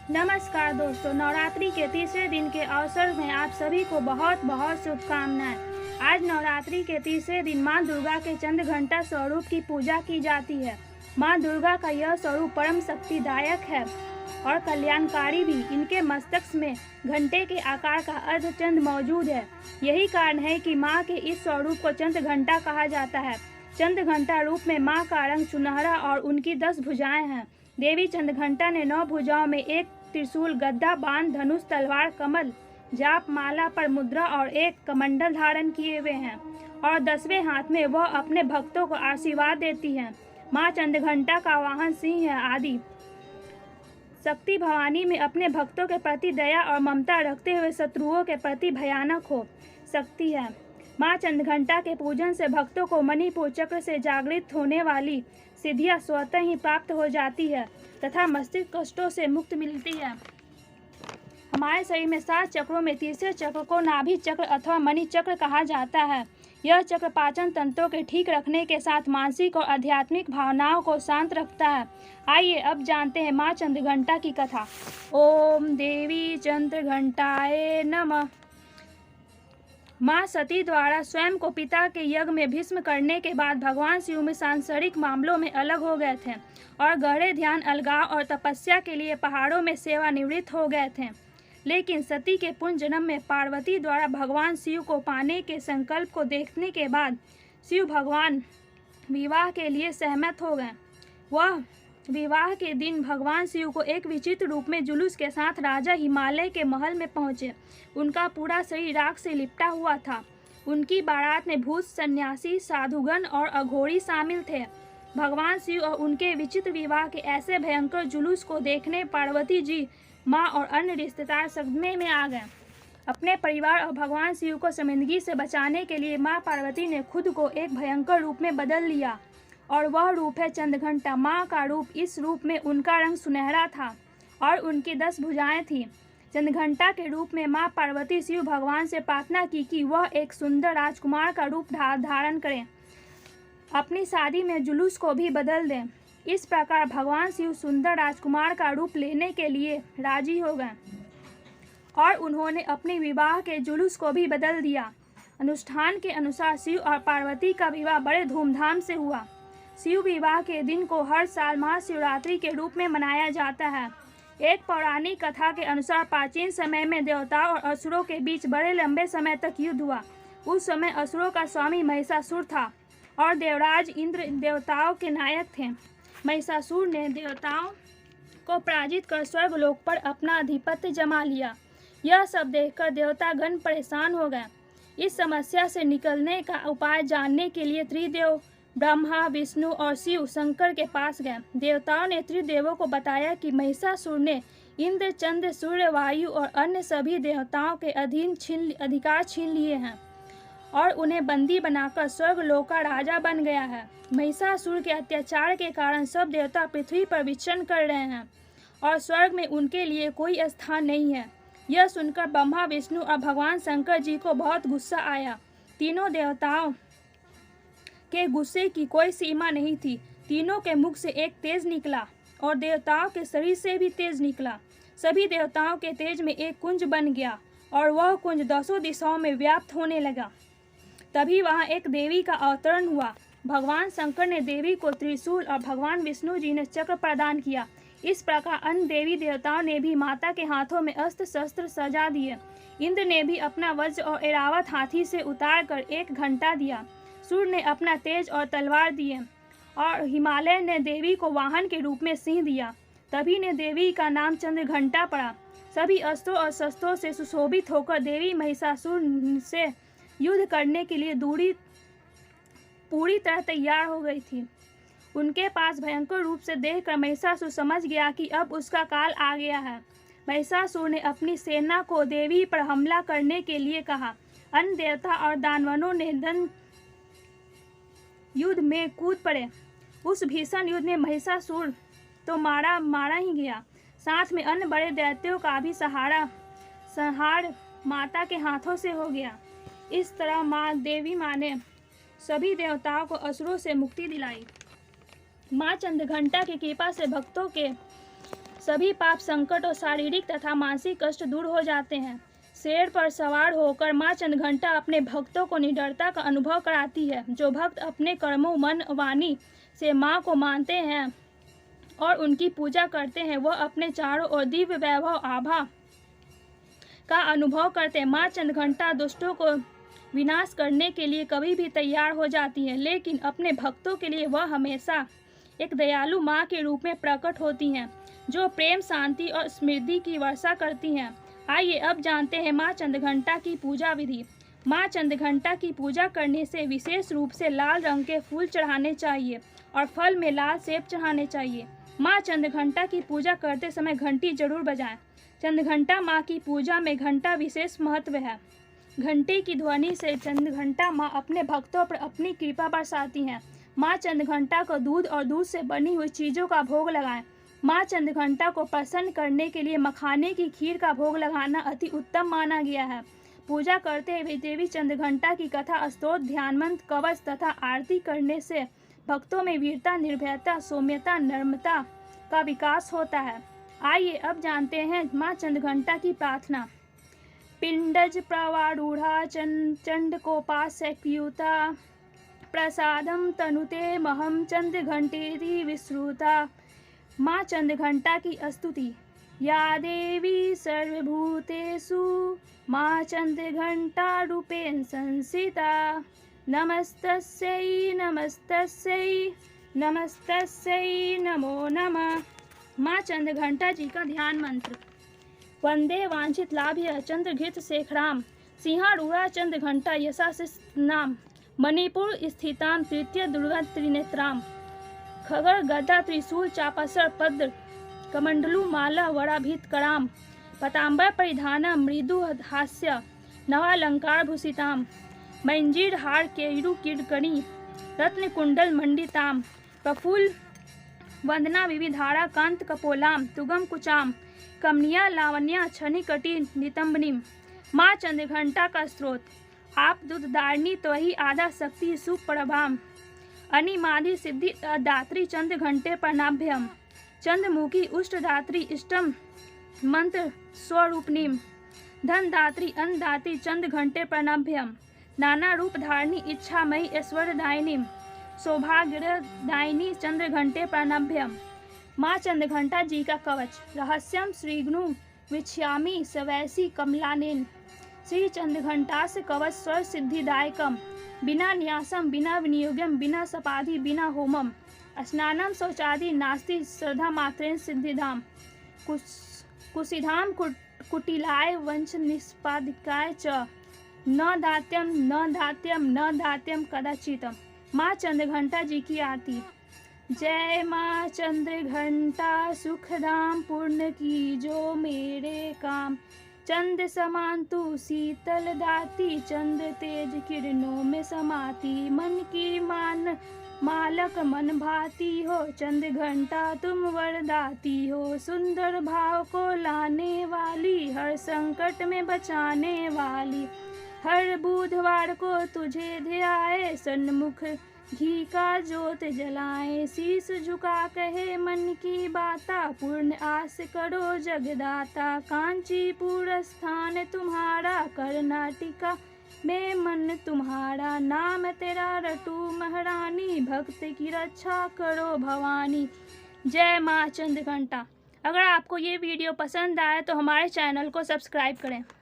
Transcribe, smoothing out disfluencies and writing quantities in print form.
नमस्कार दोस्तों, नवरात्रि के तीसरे दिन के अवसर में आप सभी को बहुत बहुत शुभकामनाएं। आज नवरात्रि के तीसरे दिन मां दुर्गा के चंद्रघंटा स्वरूप की पूजा की जाती है। मां दुर्गा का यह स्वरूप परम शक्तिदायक है और कल्याणकारी भी। इनके मस्तक में घंटे के आकार का अर्धचंद्र मौजूद है। यही कारण है कि मां के इस स्वरूप को चंद्रघंटा कहा जाता है। चंद्रघंटा रूप में मां का रंग सुनहरा और उनकी 10 भुजाएं हैं। देवी चंद्रघंटा ने 9 भुजाओं में एक त्रिशूल, गदा, बाण, धनुष, तलवार, कमल, जाप माला पर मुद्रा और एक कमंडल धारण किए हुए हैं और 10वें हाथ में वह अपने भक्तों को आशीर्वाद देती हैं। मां चंद्रघंटा का वाहन सिंह है। आदि शक्ति भवानी में अपने भक्तों के प्रति दया और ममता रखते हुए शत्रुओं के प्रति भयानक हो सकती है। मां चंद्रघंटा के पूजन से भक्तों को मणिपुर चक्र से जागृत होने वाली सिद्धियां स्वतः ही प्राप्त हो जाती है तथा मस्तिष्क कष्टों से मुक्त मिलती है। हमारे शरीर में 7 चक्रों में तीसरे चक्र को नाभि चक्र अथवा मणि चक्र कहा जाता है। यह चक्र पाचन तंत्रों के ठीक रखने के साथ मानसिक और आध्यात्मिक भावनाओं को शांत रखता है। आइए अब जानते हैं मां चंद्रघंटा की कथा। ओम देवी चंद्रघंटाए नमः। मां सती द्वारा स्वयं को पिता के यज्ञ में भस्म करने के बाद भगवान शिव में सांसारिक मामलों में अलग हो गए थे और गहरे ध्यान, अलगाव और तपस्या के लिए पहाड़ों में सेवानिवृत्त हो गए थे। लेकिन सती के पुनर्जन्म में पार्वती द्वारा भगवान शिव को पाने के संकल्प को देखने के बाद शिव भगवान विवाह के लिए सहमत हो गए। वह विवाह के दिन भगवान शिव को एक विचित्र रूप में जुलूस के साथ राजा हिमालय के महल में पहुंचे। उनका पूरा शरीर राख से लिपटा हुआ था। उनकी बारात में भूत, सन्यासी, साधुगण और अघोरी शामिल थे। भगवान शिव और उनके विचित्र विवाह के ऐसे भयंकर जुलूस को देखने पार्वती जी, माँ और अन्य रिश्तेदार सदमे में आ गए। अपने परिवार और भगवान शिव को शर्मिंदगी से बचाने के लिए माँ पार्वती ने खुद को एक भयंकर रूप में बदल लिया और वह रूप है चंद्रघंटा। माँ का रूप, इस रूप में उनका रंग सुनहरा था और उनकी 10 भुजाएं थीं। चंद्रघंटा के रूप में माँ पार्वती शिव भगवान से प्रार्थना की कि वह एक सुंदर राजकुमार का रूप धारण करें, अपनी शादी में जुलूस को भी बदल दें। इस प्रकार भगवान शिव सुंदर राजकुमार का रूप लेने के लिए राजी हो गए और उन्होंने अपने विवाह के जुलूस को भी बदल दिया। अनुष्ठान के अनुसार शिव और पार्वती का विवाह बड़े धूमधाम से हुआ। शिव विवाह के दिन को हर साल महाशिवरात्रि के रूप में मनाया जाता है। एक पौराणिक कथा के अनुसार प्राचीन समय में देवताओं और असुरों के बीच बड़े लंबे समय तक युद्ध हुआ। उस समय असुरों का स्वामी महिषासुर था और देवराज इंद्र देवताओं के नायक थे। महिषासुर ने देवताओं को पराजित कर स्वर्गलोक पर अपना आधिपत्य जमा लिया। यह सब देखकर देवतागण परेशान हो गए। इस समस्या से निकलने का उपाय जानने के लिए त्रिदेव ब्रह्मा, विष्णु और शिव शंकर के पास गए। देवताओं ने त्रिदेवों को बताया कि महिषासुर ने इंद्र, चंद्र, सूर्य, वायु और अन्य सभी देवताओं के अधिकार छीन लिए हैं और उन्हें बंदी बनाकर स्वर्गलोक का राजा बन गया है। महिषासुर के अत्याचार के कारण सब देवता पृथ्वी पर विचरण कर रहे हैं और स्वर्ग में उनके लिए कोई स्थान नहीं है। यह सुनकर ब्रह्मा, विष्णु और भगवान शंकर जी को बहुत गुस्सा आया। तीनों देवताओं के गुस्से की कोई सीमा नहीं थी। तीनों के मुख से एक तेज निकला और देवताओं के शरीर से भी तेज निकला। सभी देवताओं के तेज में एक कुंज बन गया और वह कुंज 10 दिशाओं में व्याप्त होने लगा। तभी वहां एक देवी का अवतरण हुआ। भगवान शंकर ने देवी को त्रिशूल और भगवान विष्णु जी ने चक्र प्रदान किया। इस प्रकार अन्य देवी देवताओं ने भी माता के हाथों में अस्त्र शस्त्र सजा दिए। इंद्र ने भी अपना वज्र और ऐरावत हाथी से उतार कर एक घंटा दिया। सूर्य ने अपना तेज और तलवार दिए और हिमालय ने देवी को वाहन के रूप में सिंह दिया। तभी ने देवी का नाम चंद्रघंटा पड़ा। सभी अस्त्रों और शस्त्रों से सुशोभित होकर देवी महिषासुर से युद्ध करने के लिए पूरी तरह तैयार हो गई थी। उनके पास भयंकर रूप से देखकर महिषासुर समझ गया कि अब उसका काल आ गया है। महिषासुर ने अपनी सेना को देवी पर हमला करने के लिए कहा। अन्य देवता और दानवों ने युद्ध में कूद पड़े। उस भीषण युद्ध में महिषासुर तो मारा ही गया, साथ में अन्य बड़े दैत्यों का भी संहार माता के हाथों से हो गया। इस तरह देवी माँ ने सभी देवताओं को असुरों से मुक्ति दिलाई। माँ चंद्रघंटा की कृपा से भक्तों के सभी पाप, संकट और शारीरिक तथा मानसिक कष्ट दूर हो जाते हैं। शेर पर सवार होकर माँ चंद्रघंटा अपने भक्तों को निडरता का अनुभव कराती है। जो भक्त अपने कर्मों, मन, वाणी से माँ को मानते हैं और उनकी पूजा करते हैं, वह अपने चारों ओर दिव्य वैभव आभा का अनुभव करते हैं। माँ चंद्रघंटा दुष्टों को विनाश करने के लिए कभी भी तैयार हो जाती है, लेकिन अपने भक्तों के लिए वह हमेशा एक दयालु माँ के रूप में प्रकट होती हैं, जो प्रेम, शांति और समृद्धि की वर्षा करती हैं। आइए अब जानते हैं माँ चंद्रघंटा की पूजा विधि। माँ चंद्रघंटा की पूजा करने से विशेष रूप से लाल रंग के फूल चढ़ाने चाहिए और फल में लाल सेब चढ़ाने चाहिए। माँ चंद्रघंटा की पूजा करते समय घंटी जरूर बजाएं। चंद्रघंटा माँ की पूजा में घंटा विशेष महत्व है। घंटे की ध्वनि से चंद्रघंटा माँ अपने भक्तों पर अपनी कृपा बरसाती हैं। माँ चंद्रघंटा को दूध और दूध से बनी हुई चीज़ों का भोग लगाएं। माँ चंद्रघंटा को प्रसन्न करने के लिए मखाने की खीर का भोग लगाना अति उत्तम माना गया है। पूजा करते हुए देवी चंद्रघंटा की कथा, स्तोत्र, ध्यान मंत्र, कवच तथा आरती करने से भक्तों में वीरता, निर्भयता, सौम्यता, नम्रता का विकास होता है। आइए अब जानते हैं माँ चंद्रघंटा की प्रार्थना। पिंडज प्रवारूढ़ा चंडकोपास्यक्यूता प्रसादम तनुते महम चंद्रघंटेति विश्रुता। माँ चंद्रघंटा की स्तुति। या देवी सर्वभूतेषु माँ चंद्रघंटा रूपेण संस्थिता। नमस्तस्यै नमस्तस्यै नमस्तस्यै नमो नमः। माँ चंद्रघंटा जी का ध्यान मंत्र। वंदे वांछित लाभ्य चंद्रघृत शेखराम सिंहारूढ़ा चंद्रघंटा यशासिनाम मणिपुर स्थितां तृतीय दुर्गा त्रिनेत्राम खगर गदा त्रिशूल चापासर पद्र कमंडलु माला वराभित कराम पतांबर परिधाना मृदु हास्य नवालंकार भूषिताम मंजीर हार केयरु किरकणी रत्न कुंडल मंडिताम प्रफुल्ल वंदना विविधारा कांत कपोलाम तुगम कुचाम कमनिया लावण्या छनिकटी नितंबनीम। माँ चंद्रघंटा का स्रोत। आप दुधदारिणी त्वही आधा शक्ति सुप्रभाम अनिमादि सिद्धि दात्री चंद्रघंटे प्रणाभ्यम चंद्रमुखी उष्टदात्री इष्टम मंत्र स्वरूपनीम धनदात्री अन्नदात्री चंद्रघंटे प्रणाभ्यम नाना रूप धारिणी इच्छामयी ऐश्वर्यदायिनी सौभाग्यदायिनी चंद्रघंटे प्रणाभ्यम। माँ चंद्रघंटा जी का कवच। रहस्यम श्रीग्नु विच्छामी सवैसी कमलानेन श्री चंद्रघंटास्य कवच स्वर सिद्धिदायकम बिना न्यासम बिना विनियोगम बिना सपाधि बिना होमम स्नानम शौचादि नास्ति श्रद्धा मात्रेण सिद्धिधाम कुशिधाम कुटिलाय वंश निष्पादिकाय च न दात्यम कदाचितम। माँ चंद्रघंटा जी की आरती। जय माँ चंद्रघंटा सुखधाम पूर्ण की जो मेरे काम चंद समान तू शीतल दाती चंद्र तेज किरणों में समाती मन की मान मालक मन भाती हो चंद्रघंटा तुम वरदाती हो सुंदर भाव को लाने वाली हर संकट में बचाने वाली हर बुधवार को तुझे ध्याए सन्मुख घी का जोत जलाए शीश झुका कहे मन की बाता पूर्ण आस करो जगदाता कांचीपुर स्थान तुम्हारा कर्नाटिका में मन तुम्हारा नाम तेरा रटू महारानी भक्त की रक्षा करो भवानी। जय माँ चंद्रघंटा। अगर आपको ये वीडियो पसंद आए तो हमारे चैनल को सब्सक्राइब करें।